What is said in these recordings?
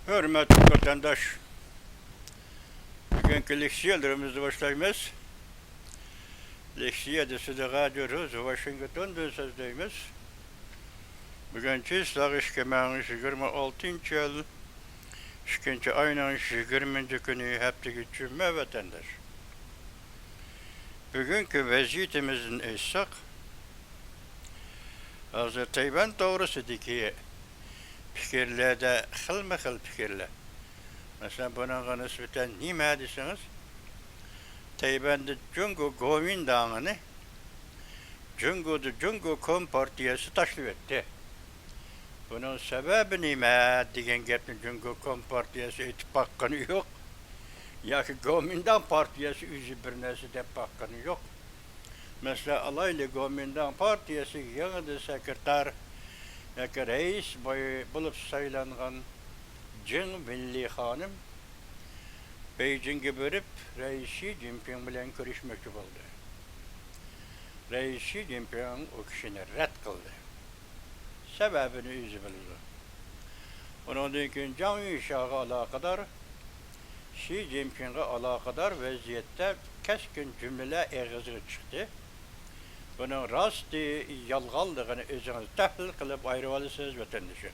Hürmetli vatandaş, bugünkü leksiyalarımızı başlayımız. Leksiyada sıdığa diyoruz, Washington'da sözdeyimiz. Bugünkü Sağış Kemal'in 26. yıl, 2. ayının 20. günü hafta cümme vatandaş. Bugünkü vaziyetimizin essak, Hazreti Tayvan doğrusudaki fikirlerde xilma-xil fikirler. Mesela buna nispeten nima deseniz, Tayvan'da Jungo Gomindağ'ını Jungo Kompartiyası taşlıyor etti. Bunun sebebi nima degan gapni Jungo Kompartiyası etip bakkanı yok. Yoki Gomindağ Partiyası o'zi bir narsa deb bakkanı yok. Mesela alaylı Gomindağ Partiyası yanıda sekreter yoki reis bulup saylangan Jing Milli Hanım Beijing'e berip Reis Xi Jinping bilen görüşmekçi oldu. Reis Xi Jinping o kişini red kıldı. Sebebini özü bildi. Ondan keyin Jiang Yuşaga alakadar Xi Jinping'e alakadar vaziyette keskin cümleler ağzına çıktı. Bunun rastı yalğallığını özünüz tahlil kılıp ayrıvalısınız vatandaşı.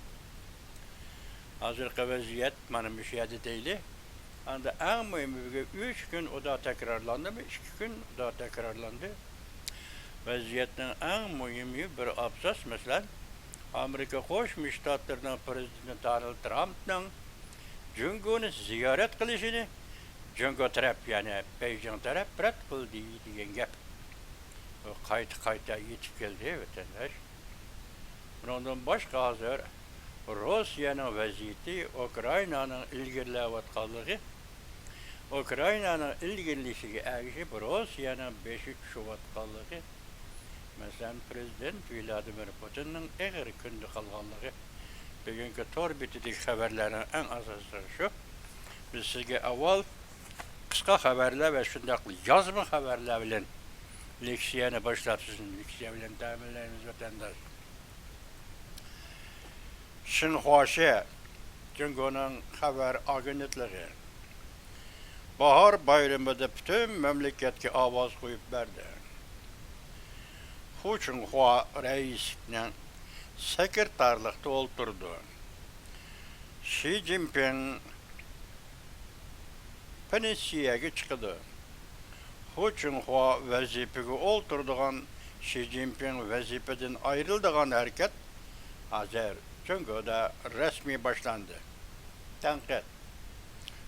Hazırki vaziyet bana müşahede değil. Anda en mühimi 3 gün o da tekrarlandı mı? 2 gün o da tekrarlandı. Vaziyetin en mühimi bir abzas mesela Amerika Koşmuş Ştatlarının Prezidenti Donald Trump'ın Jungo'nu ziyaret kılışını Jungo taraf yani Beijing taraf red kıldı diyen gap. O kayta yetip geldi vatandaş. Bundan başka hazır Rusya'nın vaziyeti, Ukrayna'nın ilgiliyatkallığı, Ukrayna'nın ilgilişigi erişip Rusya'nın 5 Şubatkallığı, mesela Prezident Vladimir Putin'in eğer kündü kalganlığı, bugünkü torbitideki haberlerin en asası şu, biz sizge avval kısa haberler ve şundaklı yazma haberler bilen leksiyonu başlatırsın, leksiya bilen teminlerimiz vatandaş. Xinhua Jungo'nun haber agentliği bahar bayramında bütün memleketke avaz koyup verdi. Hu Xinhua reisinin sekreterlikte oturdu. Xi Jinping pensiyaga çıktı. Hu Xinhua vazifege oturduğun Xi Jinping vazifeden ayrıldığın hareket hazır Jungo'da resmi başlandı. Tenkit.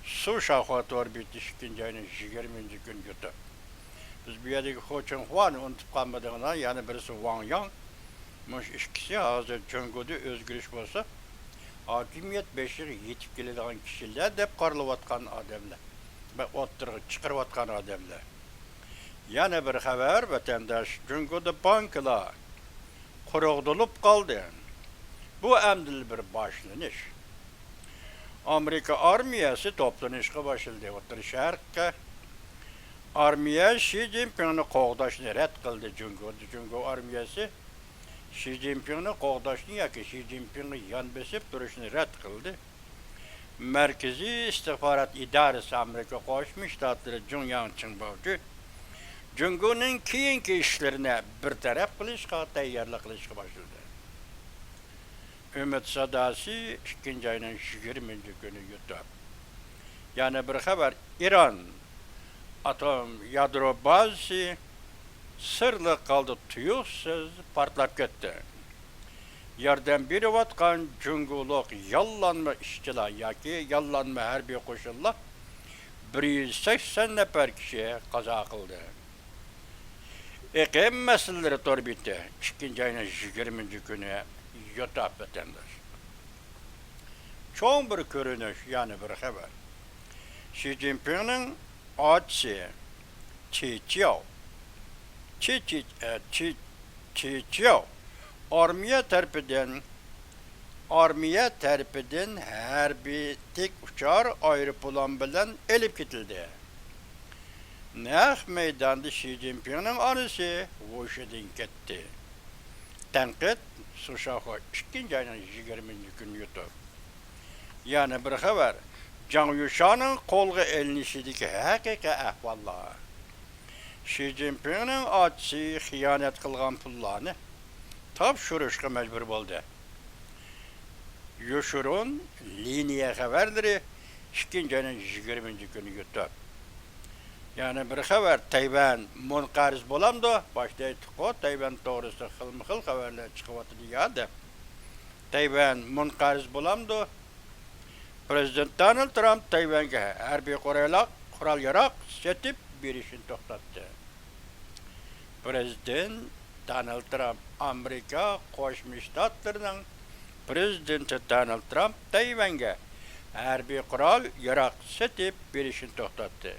Su şahvatı orbiti 2. ayının 20. gün yutu. Biz bir yerdeki Hu Xinhua'nı unutup kalmadığından yani birisi Wang Yang, muş ikisi hazır Jungo'da özgürlük olsa, hakimiyet beşiği yetip gelediğin kişiler de karlıvatkan adamlar. Ve ottırığı çıkarıvatkan adamlar. Yani bir haber vatandaş Jungo'da bankalar kurugdulup kaldı. Bu emdil bir başlanış. Amerika armiyası toplanışga başladı. Otur şarkı. Armiya Xi Jinping'ni qoğdaşını red kıldı Jungo armiyası. Xi Jinping'ni qoğdaşını yoki Xi Jinping'ni yan besip duruşunu red kıldı. Merkezi İstihbarat İdaresi Amerika Koşmuş Ştatları Junyan Çinbavcı Jungo'nun keyinki işlerine bir taraf kılışga, tayyarlık kılışga başladı. Ümit Sadası 2. ayının 20. günü yuttu. Yani bir haber İran atom yadro bazı sırlı kaldı tuyuksuz partlap gitti. Yerden biri vatkan Jungoluk yallanma işçiler yoki yallanma harbiy koşullar 180 nefer kişiye kaza kıldı. İqlim meseleleri torbitti. 2. ayının 20. günü yutap vatandaş. Çoğun bir görünüş yani bir haber. Xi Jinping'in ağası Qi Jiao armiya terpiden harbiy tek uçar aeroplan bilen elip gitildi. Naq meydanda Xi Jinping'in anısı Washington gitti. Tenkit Suşağı 2. ayının 20. günü yutu. Yani bir haber. Can Yuşan'ın kolga elinişideki hakiki ahvallar. Xi Jinping'nin atçı xiyanet kılgan pullarını tapşırışqa mecbur boldu. Yuşurun liniye haberleri 2-nji 20-nji günü yuttu. Yani bir haber Tayvan munqariz bolamdı. Başta etiko Tayvan doğrusu xilmi-xil haberler çıkıvatı diyadı. Tayvan munqariz bolamdı. Prezident Donald Trump Tayvan'a harbiy kural yarak setip berişini to'xtatdi. Prezident Donald Trump Amerika Qo'shma Shtatlarining prezidenti Donald Trump Tayvan'a harbiy kural yarak setip berişini to'xtatdi.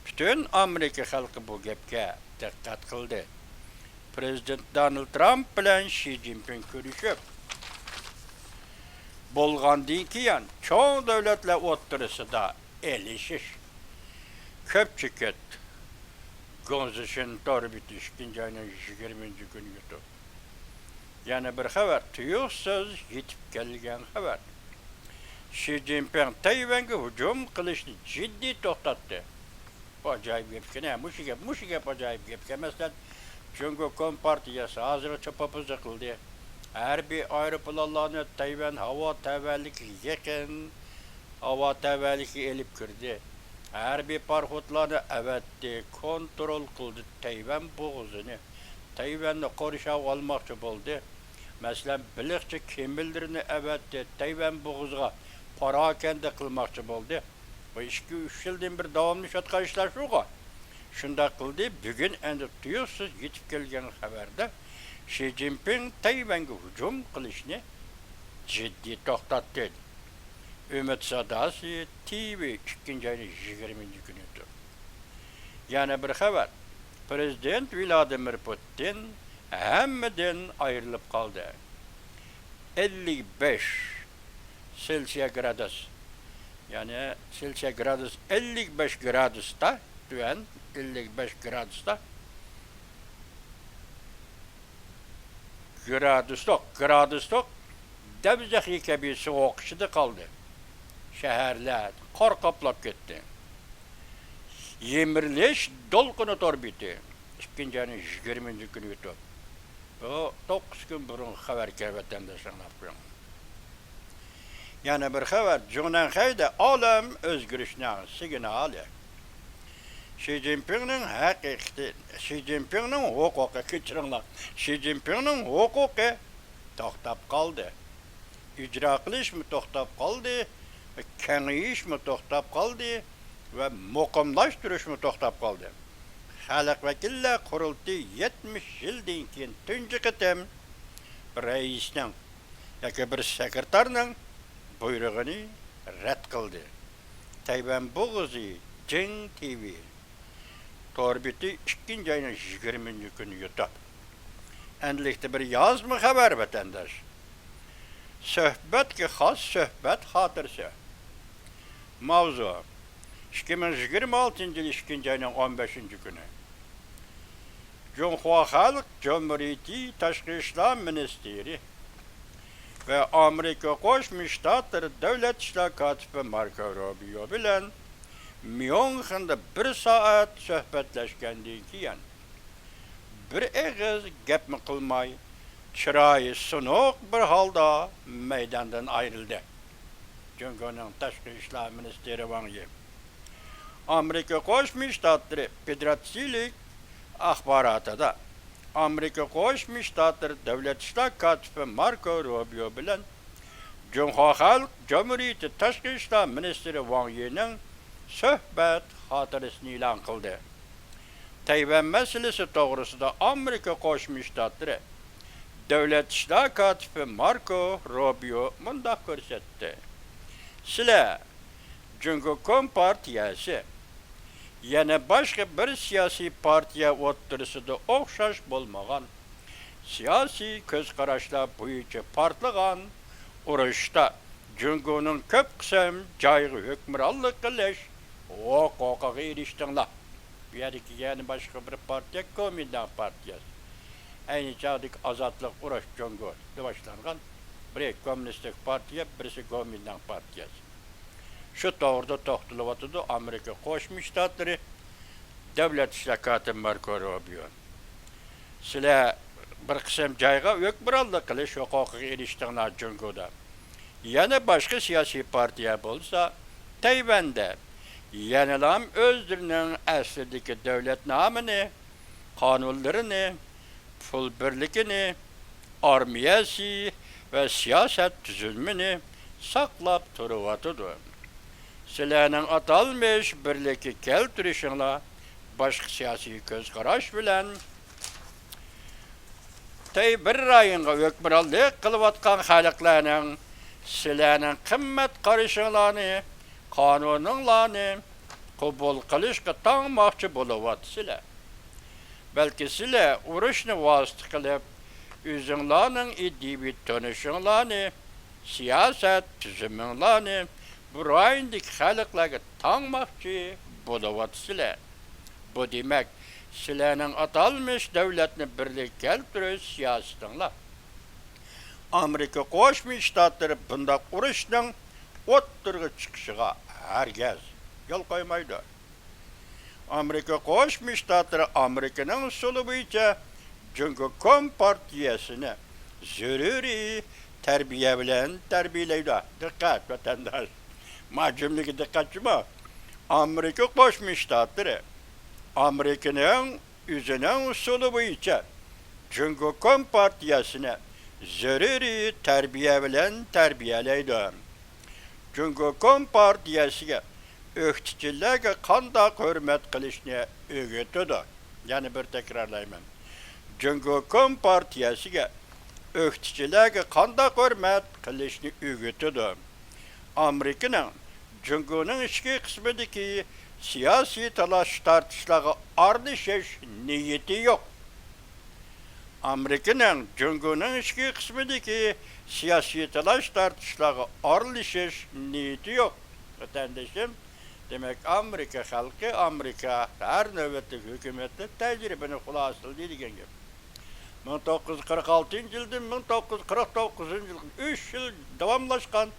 Bütün Amerika xalqi bu gapga diqqat qildi. Prezident Donald Trump bilan Xi Jinping ko'rishib bolgandan keyin çoğ devletler o'ttirisida elishish ko'pchilik Gonzishin torbiti 2-20-nji günü yutib. Yani bir haber tuyuqsiz yetib kelgan haber. Xi Jinping Tayvan'a hücum qilishni jiddiy to'xtatdi. Acayip gapkine, mushi gap acayip gapke. Mesela Cumhuriyet Kompartiyası hazırlıkça papızı kıldı. Harbiy aeroplanlarni Tayvan havo tavalligi yaqin havo tavalligi elib kirdi. Harbiy parxodlarni avatdi, kontrol qildi Tayvan bo'g'izini. Tayvanni qorshab olmoqchi bo'ldi. Masalan, biliqchi kemillarni avatdi, Tayvan bo'g'izga parakanda qilmoqchi bo'ldi. Bu 2-3 yildan bir davomlashayotgan ishlar shuga. Shunda qildi, bugun endi tuyuqsiz yetib kelgan xabarda Xi Jinping Tayvan'a hücum qilishni jiddiy to'xtatdi. Ümit Sadasi TV 2-20 günüdür. Yani bir haber. Prezident Vladimir Putin hemmadan ayrılıp kaldı. 55 Celsius gradus. Yani Celsius gradus 55 gradusta tüven 55 gradusta gradustok devzeki gibi soğuk içinde kaldı. Şehirler kar kaplap gitti. Yemirleş dolkunu torbiti. 2-20 günü yutub. O 9 gün burun haber kervetendesin yapıyorum. Yani bir haber Cunan Hayda alem özgürlüğüne signali. Xi Jinping'nin hakikati, Xi Jinping'nin hukuku keçiringlar. Xi Jinping'nin hukuku to'xtab qoldi. İcra qilish mi to'xtab qoldi, kengayish mi to'xtab qoldi ve muqimlashtirish mi to'xtab qoldi. Xalq vakillar qurultiyi 70 yildan keyin tunji qitim raisning yoki bir sekretarning buyrug'ini rad qildi. Tayvan bo'g'izi Jing TV torbiti 2-20 günü yutub. Endilikte bir yazma haber vatandaş. Söhbet ki has söhbet hatırsı. Mavzu 2026 yıl 2-15 günü. Cumhuriyet Halk Cumhuriyeti Tashqi İşler Ministeri ve Amerika Qo'shma Shtatlar Davlat İşler Katibi Marco Rubio bilan München'de 1 saat söhbetleşkendan keyin bir eg'iz gapmi qilmay, chiroyi sunuq bir holda maydondan ayrildi. Cumhuriyetning Tashqi ishlar ministri Wang Yi. Amerika Qo'shma Shtatlari Federatsiyaviy axborotida Amerika Qo'shma Shtatlari Davlat ishlar katibi Marco Rubio bilan Cumhuriyet Halk Cumhuriyeti Tashqi ishlar ministri Wang Yi'ning suhbat xotirasini e'lon qildi. Tayvan meselesi to'g'risida Amerika Qo'shma Shtatlari Davlat ishlar katibi Marco Rubio mundaq ko'rsatdi. Sizlar Cumhuriyet Kompartiyasi yana boshqa bir siyosiy partiya o'ttirisida o'xshash bo'lmagan siyosiy ko'zqarashlar bo'yicha portlagan urushda Cumhuriyetning ko'p qism joyiga hukmronlik qilish huquqiga erishdinglar. Bu yerdeki yani başka bir partiya, Komintern partiyası. Aynı çağdaki azatlık uğraş Cumhuriyet'de başlangan biri Komünistik Partiya, birisi Komintern Partiyası. Şu doğruda toxtuluvatıdı Amerika Qo'shma Shtatları Davlat İşlakatı Marko Rubio. Sizlar bir qism joyga o'kmirallik qilish huquqiga erishdilar Jungoda. Yana boshqa siyosiy partiya bo'lsa, Tayvanda yanalam o'zlarining aslidagi davlat nomini, qonunlarini, pul birligini, armiyasi va siyosat tuzilmini saqlab turibdi. Sizlarning atalmış birlikka keltirishinglar boshqa siyosiy ko'zqarash bilan bir rayonga o'kmirallik qilayotgan xalqlarning sizlarning qimmat qarashinglarni, qonuninglarni qabul qilishga tangmoqchi bo'lyapsizlar. Balki sizlar urushni vosita qilib, o'zinglarning iddiy tonishinglarni, siyosat tuzuminglarni bu rayondagi xalqlarga tangmoqchi bo'lyapsizlar. Bu demak, sizlarning atalmış davlatni birlikka keltirish siyosatinglar. Amerika Qo'shma Shtatlari bunday urushning o'ttirg'i chiqishiga hargiz yo'l qo'ymaydi. Amerika Qo'shma Shtatlari Amerikaning usuli bo'yicha Jungo Kompartiyasini zaruriy tarbiya bilan tarbiyalaydi. Diqqat vatandosh. Majumligi diqqatchimi? Amerika Qo'shma Shtatlari Amerika'nın üzerinin usulü boyunca Jungo Kompartiyasını zaruri terbiye bilen terbiyeleydi. Jungo Kompartiyasıga öğreticilerge qanday hürmet qilishni öğretidi. Yani bir tekrarlayman. Jungo Kompartiyasıga öğreticilerge qanday hürmet qilishni öğretidi. Amerika'nın Jungo'nun ichki qismidagi siyasi talaş tartışlara ardışış niyeti yok. Amerika'nın Jungo'nun ichki qismidagi siyasi talaş tartışlara ardışış niyeti yok. Vatandaşım, demek Amerika halkı, Amerika her nöbetlik hükümeti tecrübeni xulasıl deydigen gap. 1946 yıldan 1949 yıl 3 yıl davamlaşkan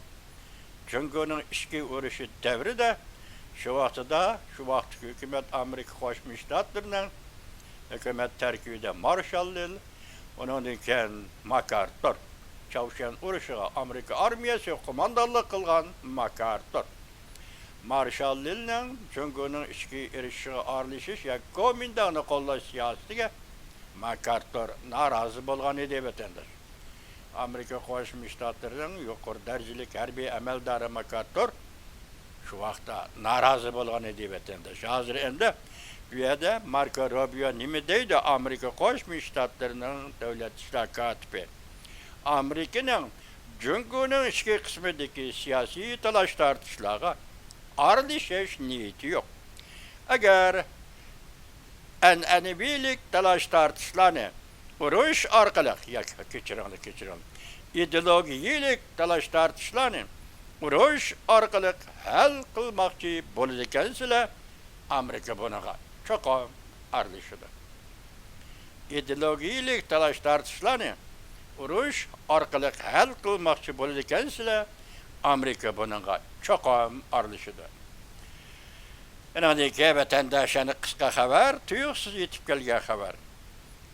Jungo'nun ichki urushi davrida şu vaxtki hükümet Amerika Qo'shma Shtatlarining hükümet terkibida Marshall, ondan keyin MacArthur, Çavuşan urushiga Amerika armiyasi qo'mondonlik qilgan MacArthur. Marshallning Jungo'ning ichki erishishiga aralashish yoki Kominternni qo'llash siyosatiga MacArthur norozi bo'lgan edi vatandosh. Amerika Qo'shma Shtatlarining yuqori darajalik harbiy amaldori MacArthur şu vaqtda norozi bo'lgan edi vatandosh. Hozir endi bu yerda Marko Rubio nima deydi? Amerika Qo'shma Shtatlarining davlat ishlar kotibi. Amerikaning Jungo'ning ichki qismidagi siyosiy talash tortishlarga aralashish niyati yo'q. Agar an'anaviylik talash tortishlarni urush orqali kechiring. Ideologiyalik talash tortishlarni urush orqali hal qilmoqchi bo'ladigansizlar, Amerika bunaqa cho'qim aralashadi. Ideologiyalik talash tortishlarni urush orqali hal qilmoqchi bo'ladigansizlar, Amerika bunaqa cho'qim aralashadi. Enadagi vatandoshlarni qisqa xabar, tuyuqsiz yetib kelgan xabar.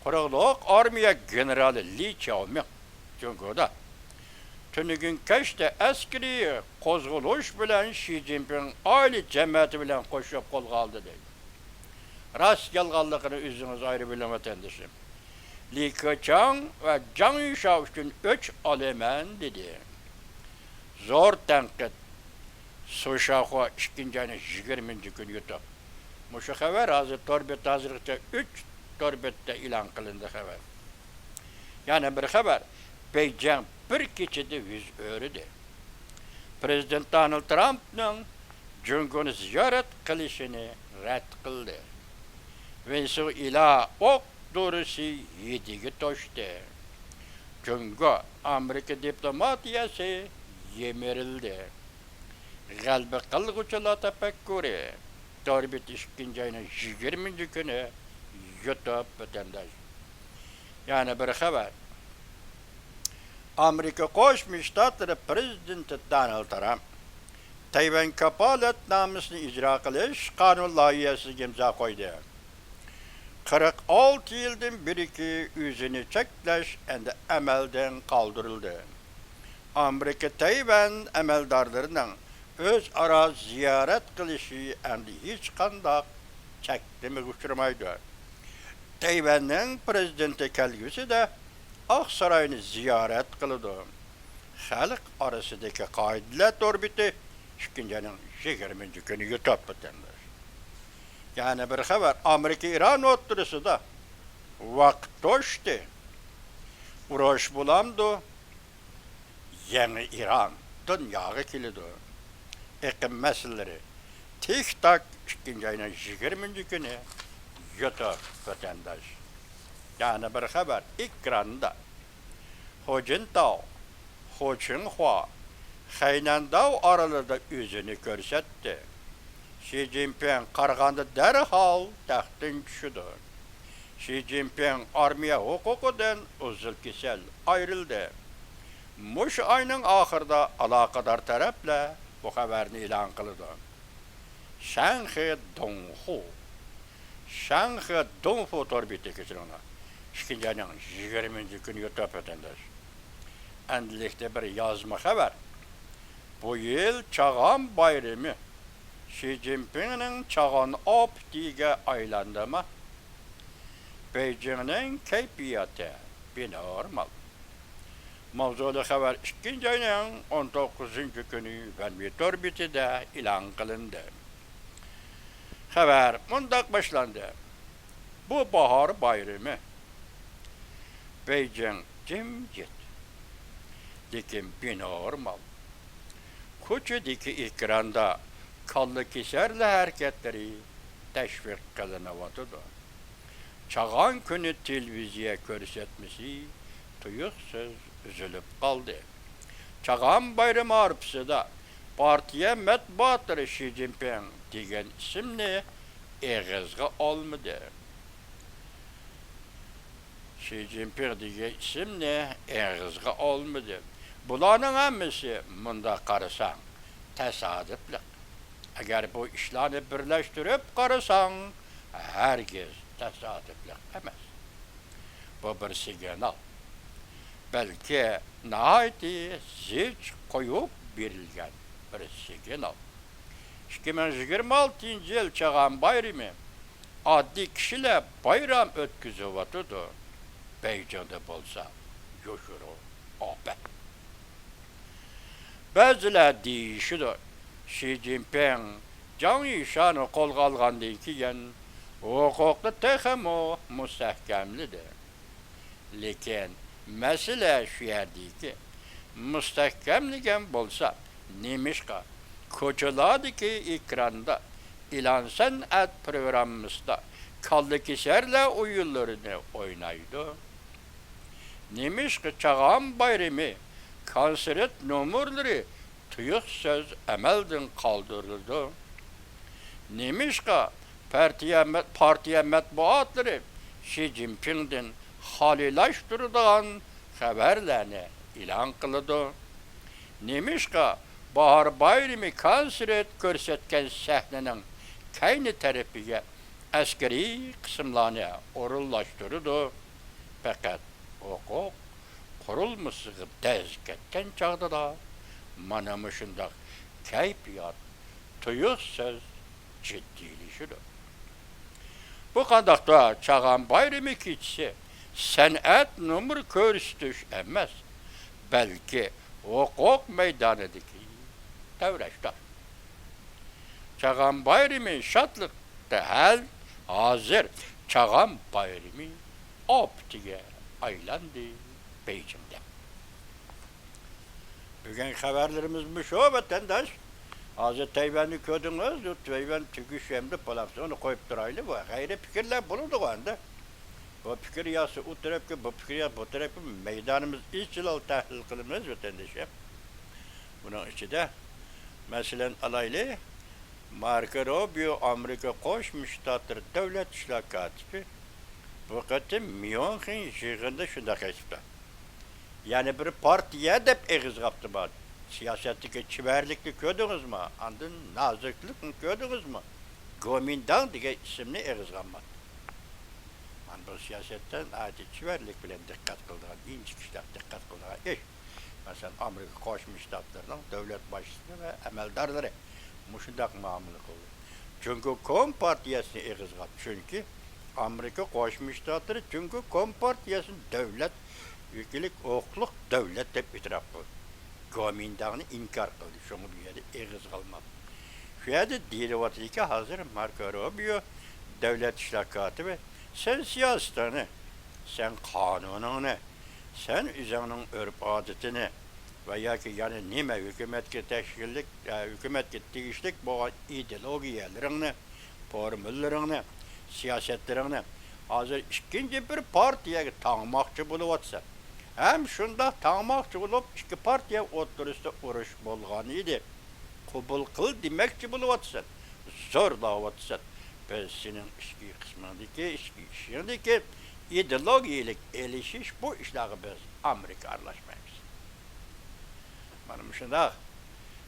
Quruqliq armiya generali Li Qiaoming Jungoda tünügün keşte askeri qo'zg'alish bilan Xi Jinping oila jamiyati bilan qo'shib qo'lga oldi deydi. Rast kelganligini o'zingiz ayrı bilan vatandoshim. Li Keqiang va Zhang Yushao uchun o'ch olaman dedi. Zo'r tanqid. So'shaxo 2-ayning 20-kuni yutib. Mushu xabar hozir torbetda hozirgacha 3 torbetda e'lon qilindi xabar. Yana bir xabar. Beijing bir kechada yuz o'rdi. Prezident Donald Trumpning Jungoni ziyorat qilishini rad qildi. Venesuela o'q do'risi yediga toshdi. Jungo Amerika diplomatiyasi yemirildi. G'alba qilg'uchilar tafakkuri torbet 2-ayning 20-kuni yutib vatandosh. Yani bir xabar. Amerika Qo'shma Shtatlari prezidenti Donald Trump Tayvan kapolatnomasini ijro qilish qonun loyihasiga imzo qo'ydi. 46 yildan beriki o'zini cheklash endi amaldan qoldirildi. Amerika Tayvan amaldorlarining o'zaro ziyorat qilishi endi hech qanday cheklamaga uchramaydi. Tayvanning prezidenti kelgusida Oq saroyni ziyorat qildi. Xalq orasidagi qoidalar to'rbiti 2020 kuni yutib o'tdi. Yani bir xabar Amerika-İran o'rtasida vaqt to'shdi. Urush bo'lamdi. Yangi İran dunyoga keldi. Iqlim masalalari TikTok 2020 kuni yutib o'tdi. Yani bir xabar ekranda Ho Jintao, Ho Qinghua, Haynandao aralarında o'zini ko'rsatdi. Xi Jinping qarag'anda darhol taxtdan tushdi. Xi Jinping armiya huquqidan uzil kesal ayrildi. Mush oyning oxirida aloqador taraflar bu xabarni e'lon qildi. Shanxi Dongfu torbiti kechiringlar. 2020 kuni yutib o'tdi. Endilikda bir yozma xabar. Bu yil Chag'on bayrami Xi Jinping'nin Chag'on optiga aylandimi? Beijing'ning kayfiyati benormal. Mavzuli xabar 2-oyning 19-kuni Vanvitor bitida e'lon qilindi. Xabar mundaq boshlandi. Bu bahor bayrami Beijing jimjit, lekin benormal. Ko'chadagi ekranda kallı keserli hareketleri teşvik kılınıvatıdır. Çağan günü televiziye görsetmesi tuyuksuz üzülüp kaldı. Çağan bayramı arpısı da partiye metbuatları Xi Jinping degen isimli eğizge olmadı. Xi Jinping degen isimli eğizge olmadı. Bulanın hemmesi bunda karısan tesadüflük. Eğer bu işlerini birleştirip karısan herkes tesadüflük emez. Bu bir signal. Belki nihayeti ziç koyup verilgen bir signal. 2026 yıl Çağan bayrami adli kişiler bayram ötküzüvatıdır. Beijing'de bolsa yoşuru opet. Bazılar deyişidir. Xi Jinping Zhang Yishan'ı qo'lga olgandan keyin huquqni texmo mustahkamlidir. Lekin masala shu yerdaki mustahkamligan bo'lsa, nemishqa ko'chalardagi ekranda Ilan san'at programmasida kallı keserler oyunlarını oynaydı. Nemishqa Chag'on bayrami konsert numurları tuyuq söz emelden kaldırıldı. Nemishqa partiya matbuatları Xi Jinping'den halilaştırılan haberlerini ilan kıldı. Nemishqa bahar bayrami konsert ko'rsatgan sahnenin kayni tarafiga askeri qismlarni o'rinlashtirdi. Fakat huquq qurilmasiga tez ketgan chog'da mana shunday kayfiyat tuyuq söz jiddiyleşiyor. Bu qandaqda Chag'on bayrami kechisi san'at numur ko'rsatish emas, balki huquq maydonidagi davrashdir. Chag'on bayrami shodlikda hozir Chag'on bayrami optiga aylandi Beijing'de. Bugün haberlerimiz bu şu vatandaş. Hazreti Tayvan'ı gördünüz, Tayvan tüküş hem de palapsı onu koyup duraylı bu. Gayri fikirler bulundu o anda. Bu fikir yası o tarafı, bu fikir yası bu tarafı meydanımız işçilal tahlil kılınmaz vatandaşım. Bunun içi de mesela alaylı Marco Rubio Amerika Qo'shma Shtatlar Davlat ishlar katibi bu qatim München yig'inida shunday aytibdi. Yani bir partiye de egiz kaptı bana. Siyasetteki çiverlikli gördünüz mü? Andın naziklik gördünüz mü? Gomindan diye isimli egiz kapmadı. Yani bu siyasetten adi çiverlik bile dikkat kıldığın, ince kişiler dikkat kıldığın iş. Mesela Amerika Koşmuş Ştatlarının devlet başçısı ve emeldarları muşundak mamını kıldı. Çünkü Kom Partiyasını egiz kaptı. Çünkü Amerika Koşmuş Ştatları çünkü Kom Partiyasının devlet yükelik okluk devlet dep itiraf kıldı. Komindağını inkar kıldı. Şunu bir yerde egiz kalmadı. Şu yerde diyeli ki hazır Marco Rubio devlet işler katibi sen siyasetini, sen kanununu, sen üzerinin örf adetini veya ki yani nime hükümetki teşkillik, hükümetki değişlik bu ideologiyelerini, formüllerini, siyasetlerini hazır ikinci bir partiye tanımakçı buluvatsa hem şunda tanımakçı bulup iki partiye oturuşta uğraş bolğan idi. Kubul kıl demekçi buluvatsa zor davatsa biz senin işki kısmındaki işindeki ideolojilik elişiş bu işleri biz Amerika arlaşmayız. Benim şunda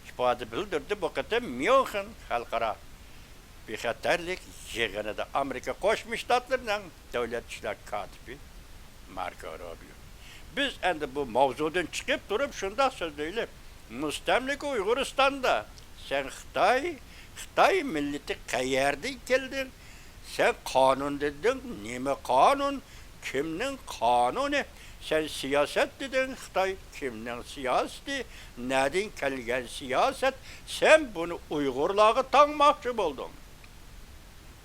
ifade bildirdi bu kadar München halkara bir haterlik yığını da Amerika Koşmuş Ştatlarının devlet işler katibi Marco Rubio. Biz endi bu mavzudan çıkıp durup şunda sözleyelim. Müstemlik Uyguristan'da sen Xitay milleti qayerden geldin? Sen kanun dedin, nime kanun? Kimnin kanunu? Sen siyaset dedin, Xitay kimnin siyaseti? Nereden kelgen siyaset? Sen bunu Uygurlarga tanımakçı buldun.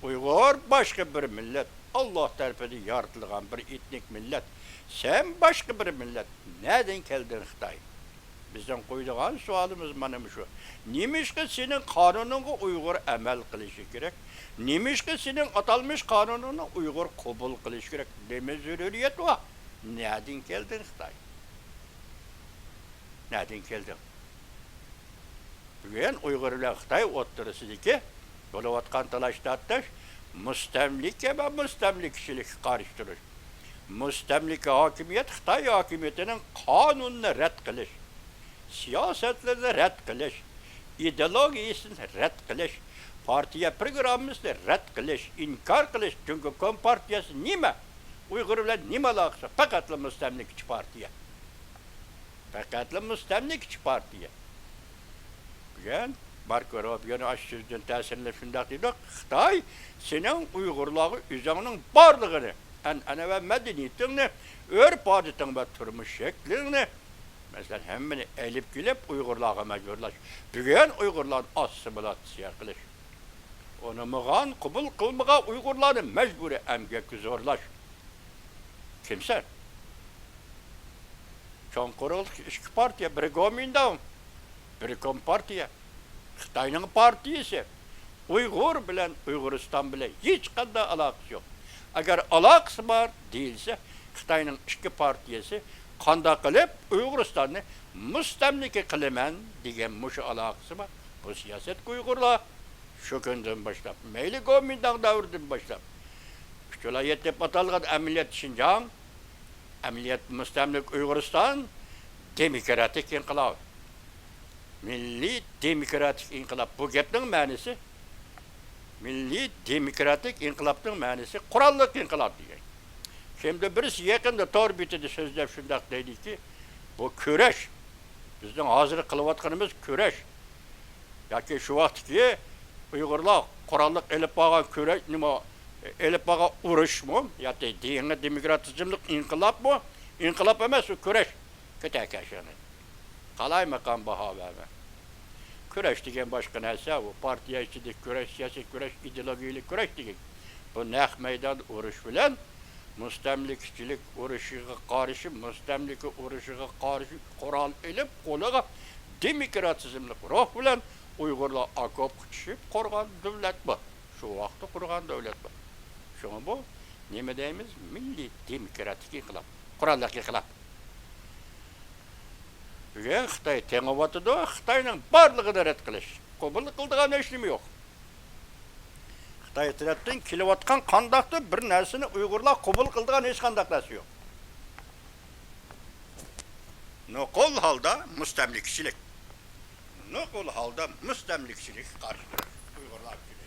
Uygur başka bir millet. Allah tarafından yaratılgan bir etnik millet. Sen başka bir millet. Nereden geldin Xitay? Bizden koyduğun sualımız benim şu. Nimiş ki senin kanununa Uygur emel kılışı gerek? Nimiş ki senin atalmış kanununa Uygur kabul kılışı gerek? Deme zürüriyet var. Nereden geldin Xitay? Nereden geldin? Bugün Uygur ile Xitay oturusudaki olavatkan talaştattaş müstemlike ve müstemlikçilik karıştırır. Müstemlike hakimiyet Xitay hakimiyetinin kanununu red kılış. Siyasetlerini red kılış, ideolojisini red kılış, partiye programımızı red kılış, inkar kılış. Çünkü Kom Partiyası nime? Uygur ile nime alakası? Fakatlı müstemlikçi partiye. Fakatlı müstemlikçi partiye. Bugün Marco Rubio'nun aşçısından tesirle şundak dedik, Xitay senin Uygurları üzerinin varlığını, ene ve medeniyetini, örf adetini ve turmuş şeklini mesela hemmini elip gülüp Uygurlarga mecburlaş. Bugün Uygurların assimilasiya kılış. Onu mıgan kubul kılmaga Uygurların mecburi emgeki zorlaş. Kimsen? Çoğun kurul iki partiye, biri Komintağ, biri Kom Partiye. Xitay'nın partiyisi. Uygur bilen Uyguristan bile hiç kadar alakası yok. Eğer alakası var değilse Xitay'nın iki partiyesi kanda kılıp Uyguristan'ı müstemlike kılımen diye muşu alakası var. Bu siyaset Uygurlar şu günden başlap. Meyli Komintağ davırdan başlap. Şöyle yetip atalgan emniyet Şincan, emniyet müstemlik Uyguristan, demokratik inkılap. Milli demokratik inkılap. Bu gepnin manisi milli demokratik inkılapның manisi kurallık inkılap diye. Şimdi birisi yakında tor bitidi sözlep şundak deydi ki bu köreş. Bizden hazır kılıvatkanımız köreş. Yaki şu vakit ki Uygurlar kurallık elip bağa köreş nima elip bağa uruş mu? Ya da dini demokratizmlik inkılap mı? İnkılap emez o köreş. Kötek yaşanı. Kalay makam baha verme. Köreş diyen başka neyse o partiye içindik köreş, siyasi köreş, ideolojili köreş diyen. Bu nek meydan uruş bilen müstemlikçilik uruşuğa karşı, müstemlik uruşuğa karşı kural elip kolağa demokratizmlik ruh bilen Uygurlar akop kutuşup kurgan devlet bu. Şu vakti kurgan devlet bu. Şunu bu ne deyimiz? Milli demokratik inkılap, kurallık inkılap. Bugün Xitay teňiwatydy, Xitaynyň barlygyny ret kılış. Kabul kıldygan eşlimi yok. Xitay tarapdan keliwatkan kandakda bir narsani Uygurlar kabul kıldygan hiç kandak narsa yok. Nokol halda müstemlikçilik. Nokol halda müstemlikçilik karşıdır. Uygurlar gibi.